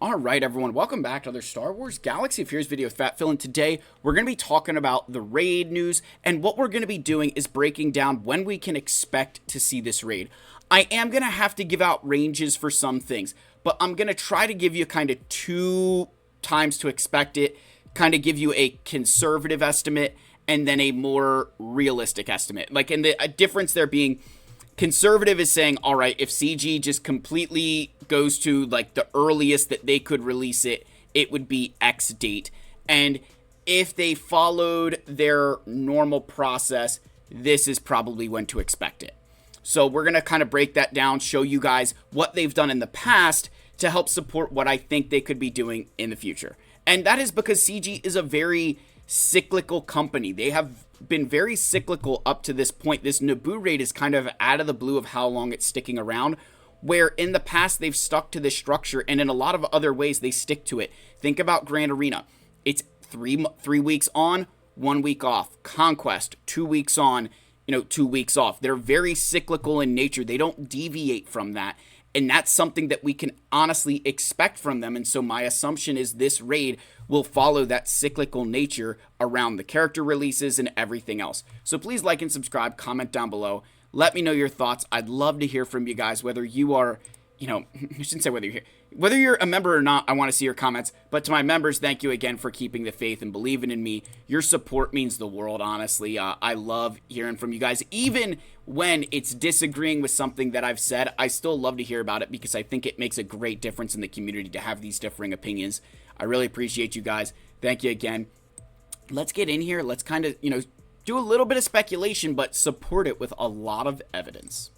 Alright everyone, welcome back to another Star Wars Galaxy of Heroes video with Fat Phil, and today we're going to be talking about the raid news, and what we're going to be doing is breaking down when we can expect to see this raid. I am going to have to give out ranges for some things, but I'm going to try to give you kind of 2 times to expect it, kind of give you a conservative estimate, and then a more realistic estimate. And the difference there being, conservative is saying, all right, if CG just completely goes to the earliest that they could release it, it would be X date. And if they followed their normal process, this is probably when to expect it. So we're going to kind of break that down, show you guys what they've done in the past to help support what I think they could be doing in the future. And that is because CG is a very cyclical company. They have been very cyclical up to this point. This Naboo raid is kind of out of the blue of how long it's sticking around, where in the past they've stuck to this structure, and in a lot of other ways they stick to it. Think about Grand Arena. It's three weeks on, 1 week off. Conquest, 2 weeks on, 2 weeks off. They're very cyclical in nature. They don't deviate from that. And that's something that we can honestly expect from them. And so my assumption is this raid will follow that cyclical nature around the character releases and everything else. So please like and subscribe, comment down below. Let me know your thoughts. I'd love to hear from you guys, whether you are, I shouldn't say whether you're here. Whether you're a member or not, I want to see your comments. But to my members, thank you again for keeping the faith and believing in me. Your support means the world, honestly. I love hearing from you guys. Even when it's disagreeing with something that I've said, I still love to hear about it because I think it makes a great difference in the community to have these differing opinions. I really appreciate you guys. Thank you again. Let's get in here. Let's kind of, do a little bit of speculation, but support it with a lot of evidence.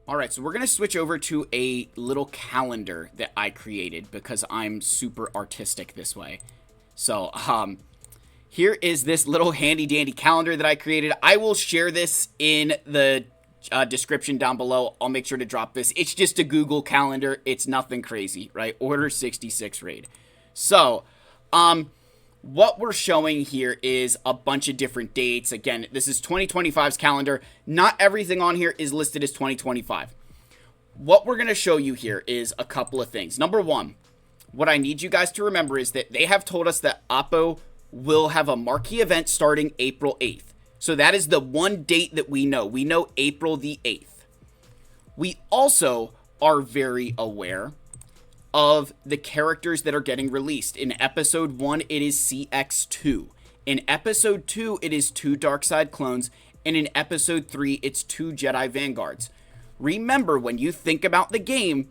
Alright, so we're going to switch over to a little calendar that I created because I'm super artistic this way. So, here is this little handy dandy calendar that I created. I will share this in the description down below. I'll make sure to drop this. It's just a Google calendar. It's nothing crazy, right? Order 66 raid. So, what we're showing here is a bunch of different dates. Again, this is 2025's calendar. Not everything on here is listed as 2025. What we're going to show you here is a couple of things. Number one, what I need you guys to remember is that they have told us that Oppo will have a Marquee event starting April 8th. So that is the one date that we know. We know April the 8th. We also are very aware of the characters that are getting released. In episode 1, it is CX2. In episode 2, it is 2 Darkside clones. And in episode 3, it's 2 Jedi Vanguards. Remember, when you think about the game,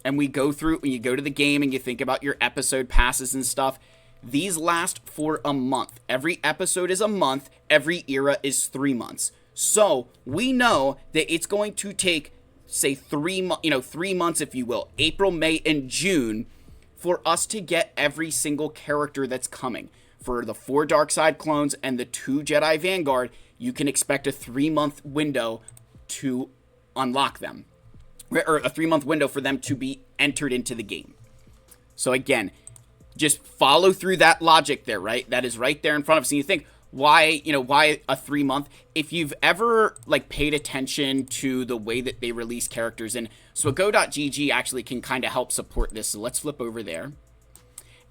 and when you go to the game and you think about your episode passes and stuff, these last for a month. Every episode is a month. Every era is 3 months. So we know that it's going to take, say, 3 months, if you will, April, May, and June, for us to get every single character that's coming. For the 4 Darkside clones and the 2 Jedi Vanguard, you can expect a 3-month window to unlock them, or a 3-month window for them to be entered into the game. So again, just follow through that logic there, right? That is right there in front of us. And you think, why a 3-month? If you've ever paid attention to the way that they release characters, and Swago.gg actually can kind of help support this. So let's flip over there.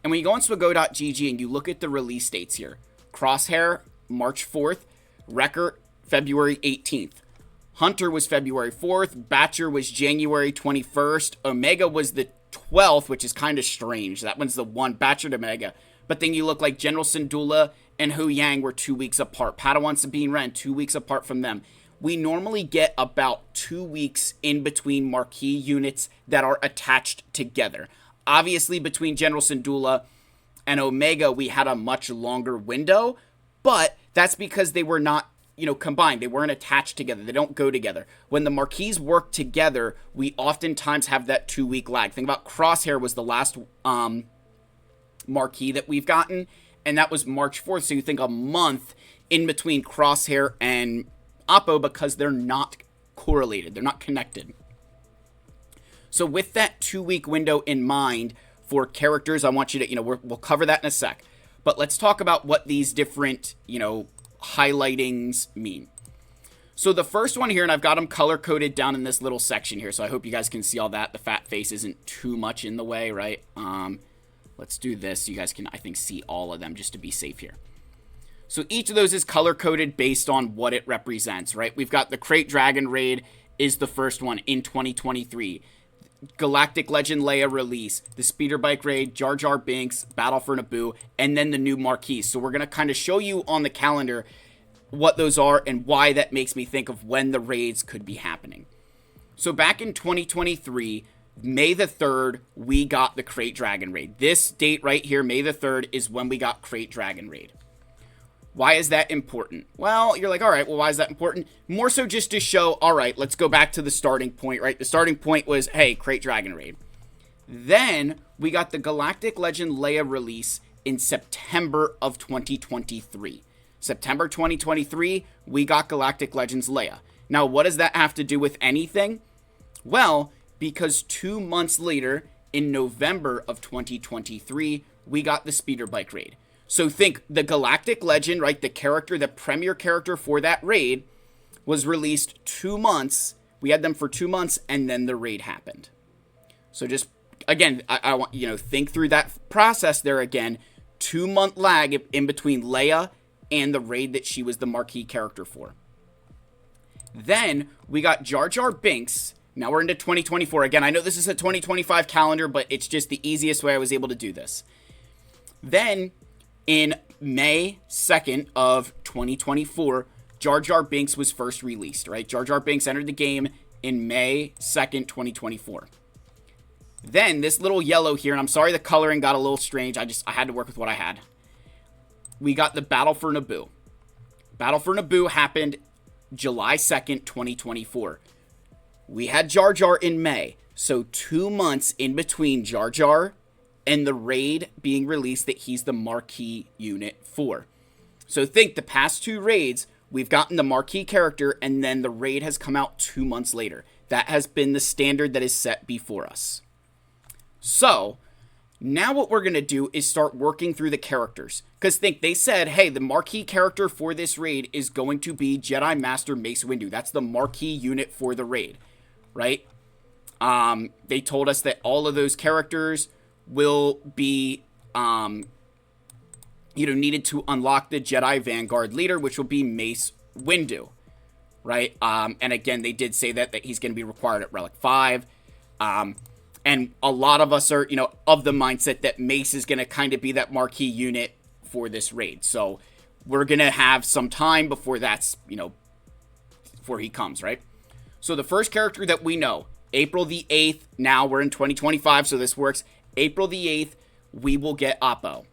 And when you go on Swago.gg and you look at the release dates here, Crosshair, March 4th, Wrecker, February 18th. Hunter was February 4th, Batcher was January 21st, Omega was the 12th, which is kind of strange. That one's the one, Batcher to Omega. But then you look like General Syndulla and Hu Yang were 2 weeks apart. Padawan Sabine Wren, 2 weeks apart from them. We normally get about 2 weeks in between Marquee units that are attached together. Obviously, between General Syndulla and Omega, we had a much longer window, but that's because they were not combined. They weren't attached together. They don't go together. When the Marquees work together, we oftentimes have that 2-week lag. Think about Crosshair was the last Marquee that we've gotten, and that was March 4th. So you think a month in between Crosshair and Oppo because they're not correlated. They're not connected. So with that 2-week window in mind for characters, I want you to, we'll cover that in a sec. But let's talk about what these different, highlightings mean. So the first one here, and I've got them color-coded down in this little section here, so I hope you guys can see all that. The fat face isn't too much in the way, right? Let's do this so you guys can, I think, see all of them just to be safe here. So each of those is color-coded based on what it represents, right? We've got the Crate Dragon Raid is the first one in 2023. Galactic Legend Leia release, the Speeder Bike Raid, Jar Jar Binks, Battle for Naboo, and then the new Marquee. So we're going to kind of show you on the calendar what those are and why that makes me think of when the raids could be happening. So back in 2023, May the 3rd, we got the Crate Dragon Raid. This date right here, May the 3rd, is when we got Crate Dragon Raid. Why is that important? Well, you're like, all right, well, why is that important? More so just to show, all right, let's go back to the starting point, right? The starting point was, hey, Crate Dragon Raid. Then we got the Galactic Legend Leia release in September of 2023. September 2023, we got Galactic Legends Leia. Now, what does that have to do with anything? Well, because 2 months later, in November of 2023, we got the Speeder Bike Raid. So think the Galactic Legend, right, the character, the premier character for that raid was released 2 months. We had them for 2 months, and then the raid happened. So just, again, I want, think through that process there again. 2-month lag in between Leia and the raid that she was the marquee character for. Then we got Jar Jar Binks. Now we're into 2024. Again, I know this is a 2025 calendar, but it's just the easiest way I was able to do this. Then in May 2nd of 2024, Jar Jar Binks was first released, right? Jar Jar Binks entered the game in May 2nd, 2024. Then this little yellow here, and I'm sorry the coloring got a little strange. I had to work with what I had. We got the Battle for Naboo. Battle for Naboo happened July 2nd, 2024. We had Jar Jar in May. So 2 months in between Jar Jar and the raid being released that he's the marquee unit for. So think the past 2 raids, we've gotten the marquee character, and then the raid has come out 2 months later. That has been the standard that is set before us. So now what we're going to do is start working through the characters. Because think, they said, hey, the marquee character for this raid is going to be Jedi Master Mace Windu. That's the marquee unit for the raid, right? They told us that all of those characters will be, needed to unlock the Jedi Vanguard leader, which will be Mace Windu, right? And again, they did say that he's going to be required at Relic 5. And a lot of us are, of the mindset that Mace is going to kind of be that marquee unit for this raid. So we're going to have some time before that's, before he comes, right? So the first character that we know, April the 8th, now we're in 2025, so this works. April the 8th, we will get Oppo.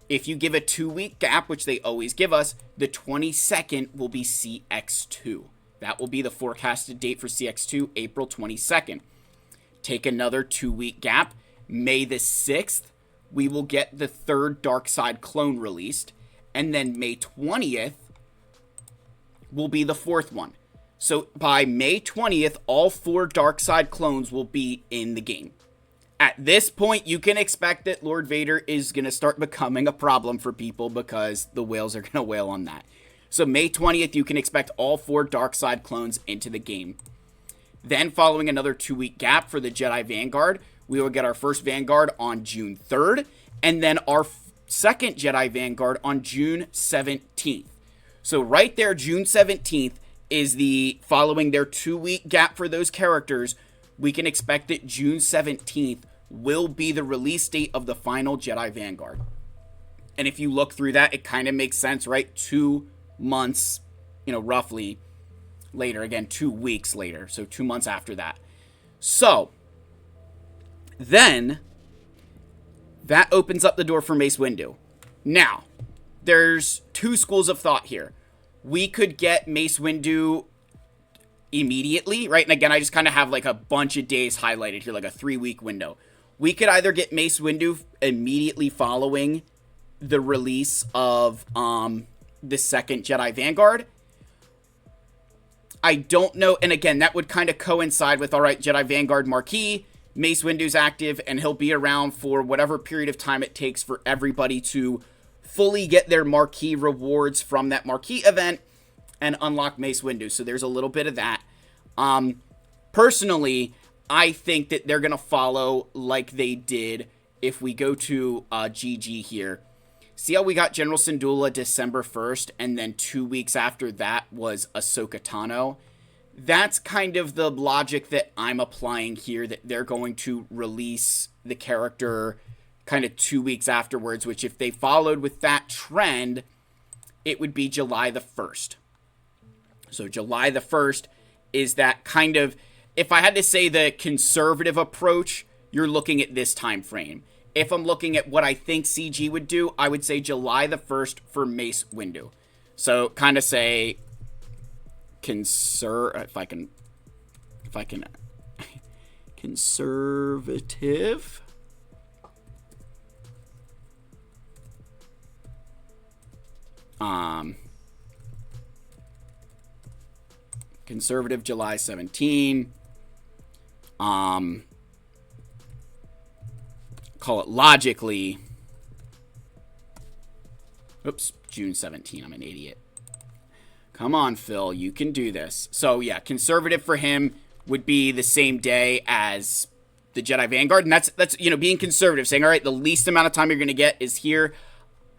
If you give a 2-week gap, which they always give us, the 22nd will be CX2. That will be the forecasted date for CX2, April 22nd. Take another 2-week gap. May the 6th, we will get the 3rd Dark Side clone released. And then May 20th will be the 4th one. So by May 20th, all 4 Dark Side clones will be in the game. At this point, you can expect that Lord Vader is going to start becoming a problem for people because the whales are going to wail on that. So May 20th, you can expect all 4 Dark Side clones into the game. Then, following another 2-week gap for the Jedi Vanguard, we will get our first Vanguard on June 3rd, and then our second Jedi Vanguard on June 17th. So right there, June 17th is the following their 2-week gap for those characters. We can expect that June 17th will be the release date of the final Jedi Vanguard. And if you look through that, it kind of makes sense, right? 2 months, roughly later. Again, 2 weeks later. So 2 months after that. So then that opens up the door for Mace Windu. Now, there's 2 schools of thought here. We could get Mace Windu immediately, right? And again, I just kind of have like a bunch of days highlighted here, like a 3-week window. We could either get Mace Windu immediately following the release of the second Jedi Vanguard. I don't know, and again, that would kind of coincide with, all right, Jedi Vanguard Marquee, Mace Windu's active, and he'll be around for whatever period of time it takes for everybody to fully get their Marquee rewards from that Marquee event, and unlock Mace Windu. So there's a little bit of that. Personally, I think that they're going to follow like they did if we go to GG here. See how we got General Syndulla December 1st, and then 2 weeks after that was Ahsoka Tano? That's kind of the logic that I'm applying here, that they're going to release the character kind of 2 weeks afterwards, which if they followed with that trend, it would be July the 1st. So July the 1st is that kind of, if I had to say the conservative approach, you're looking at this time frame. If I'm looking at what I think CG would do, I would say July the 1st for Mace Windu. So kind of say if I can conservative. Conservative July 17. Call it logically. Oops, June 17. I'm an idiot. Come on, Phil. You can do this. So, yeah, conservative for him would be the same day as the Jedi Vanguard. And that's being conservative, saying, all right, the least amount of time you're going to get is here.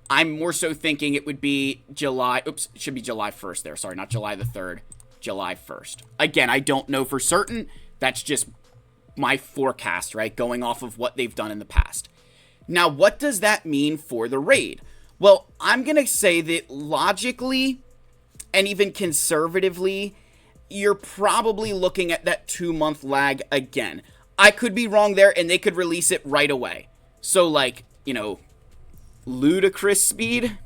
I'm more so thinking it would be July. Oops, it should be July 1st there. Sorry, not July the 3rd. July 1st. Again, I don't know for certain. That's just my forecast, right? Going off of what they've done in the past. Now, what does that mean for the raid? Well, I'm going to say that logically and even conservatively, you're probably looking at that 2-month lag again. I could be wrong there, and they could release it right away. So, like, ludicrous speed.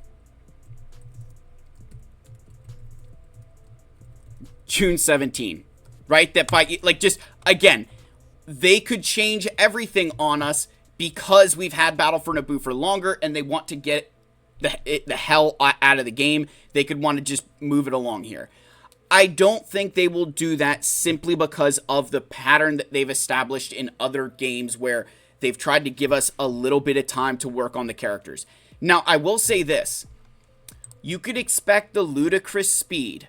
June 17, right? That by, just, again, they could change everything on us because we've had Battle for Naboo for longer and they want to get the hell out of the game. They could want to just move it along here. I don't think they will do that simply because of the pattern that they've established in other games where they've tried to give us a little bit of time to work on the characters. Now, I will say this. You could expect the ludicrous speed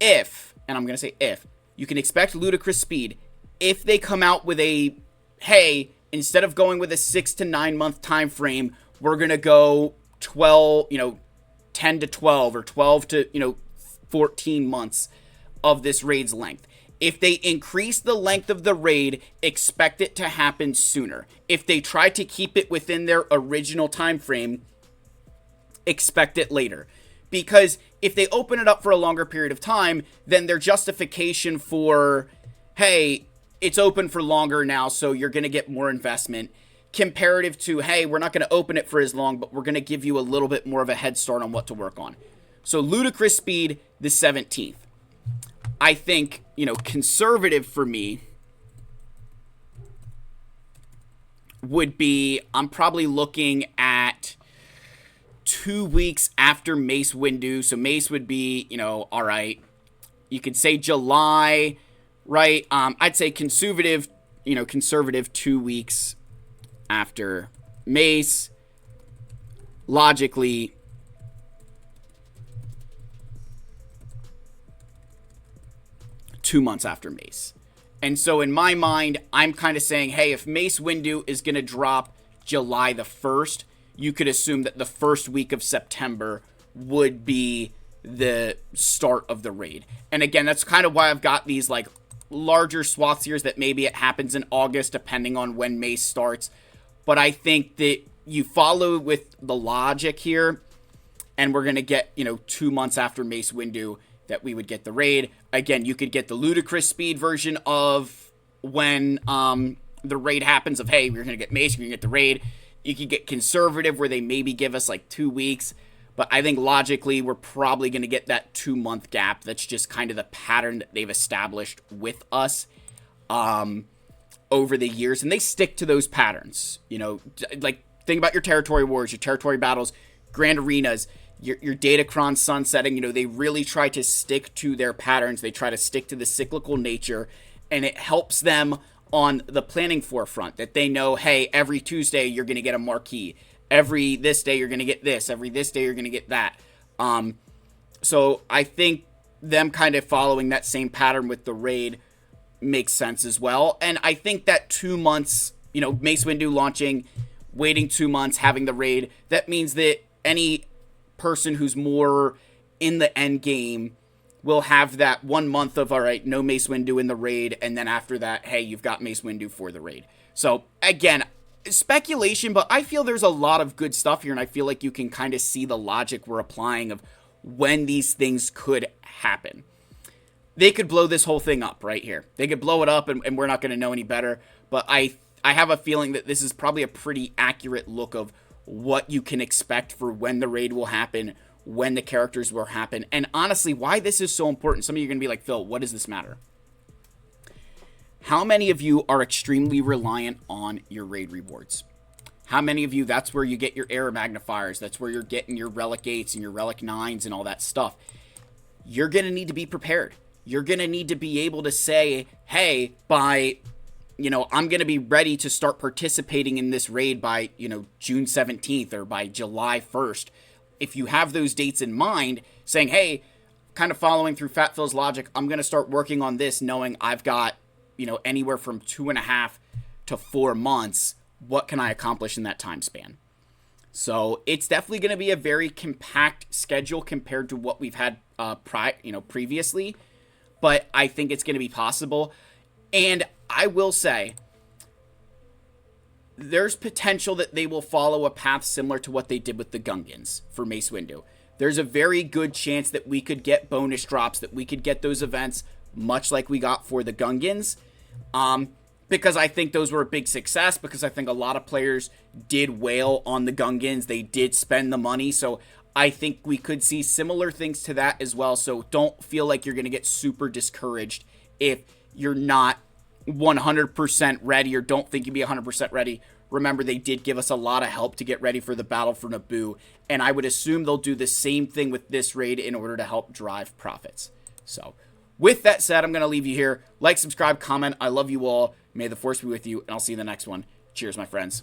if, and I'm going to say if, you can expect ludicrous speed if they come out with a, hey, instead of going with a 6 to 9 month time frame, we're going to go 10 to 12 or 12 to, 14 months of this raid's length. If they increase the length of the raid, expect it to happen sooner. If they try to keep it within their original time frame, expect it later. Because if they open it up for a longer period of time, then their justification for, hey, it's open for longer now, so you're going to get more investment, comparative to, hey, we're not going to open it for as long, but we're going to give you a little bit more of a head start on what to work on. So ludicrous speed, the 17th. I think, conservative for me would be, I'm probably looking at 2 weeks after Mace Windu. So Mace would be, all right, you could say July, right? I'd say conservative 2 weeks after Mace. Logically, two months after Mace. And so in my mind, I'm kind of saying, hey, if Mace Windu is going to drop July the 1st, you could assume that the first week of September would be the start of the raid. And again, that's kind of why I've got these like larger swaths here, that maybe it happens in August depending on when Mace starts. But I think that you follow with the logic here, and we're going to get, 2 months after Mace Windu that we would get the raid. Again, you could get the ludicrous speed version of when the raid happens of, hey, we're going to get Mace, we're going to get the raid. You could get conservative where they maybe give us like 2 weeks. But I think logically we're probably going to get that 2-month gap. That's just kind of the pattern that they've established with us over the years. And they stick to those patterns. Like think about your territory wars, your territory battles, grand arenas, your Datacron sunsetting. They really try to stick to their patterns. They try to stick to the cyclical nature. And it helps them on the planning forefront, that they know, hey, every Tuesday you're going to get a marquee. Every this day you're going to get this. Every this day you're going to get that. So I think them kind of following that same pattern with the raid makes sense as well. And I think that 2 months, Mace Windu launching, waiting 2 months, having the raid, that means that any person who's more in the end game will have that 1 month of, all right, no Mace Windu in the raid, and then after that, hey, you've got Mace Windu for the raid. So again, speculation, but I feel there's a lot of good stuff here, and I feel like you can kind of see the logic we're applying of when these things could happen. They could blow this whole thing up right here. They could blow it up, and we're not going to know any better, but I have a feeling that this is probably a pretty accurate look of what you can expect for when the raid will happen, when the characters will happen, and honestly, why this is so important. Some of you are going to be like, Phil, what does this matter? How many of you are extremely reliant on your raid rewards? How many of you, that's where you get your error magnifiers, that's where you're getting your relic 8s and your relic 9s and all that stuff? You're going to need to be prepared. You're going to need to be able to say, hey, by, I'm going to be ready to start participating in this raid by, June 17th or by July 1st. If you have those dates in mind, saying, hey, kind of following through Fat Phil's logic, I'm going to start working on this knowing I've got, anywhere from 2.5 to 4 months. What can I accomplish in that time span? So it's definitely going to be a very compact schedule compared to what we've had previously. But I think it's going to be possible. And I will say, there's potential that they will follow a path similar to what they did with the Gungans for Mace Windu. There's a very good chance that we could get bonus drops, that we could get those events much like we got for the Gungans. Because I think those were a big success, because I think a lot of players did wail on the Gungans. They did spend the money. So I think we could see similar things to that as well. So don't feel like you're going to get super discouraged if you're not 100% ready or don't think you'll be 100% ready. Remember, they did give us a lot of help to get ready for the battle for Naboo, and I would assume they'll do the same thing with this raid in order to help drive profits. So with that said, I'm going to leave you here. Like, subscribe, comment. I love you all. May the Force be with you, and I'll see you in the next one. Cheers, my friends.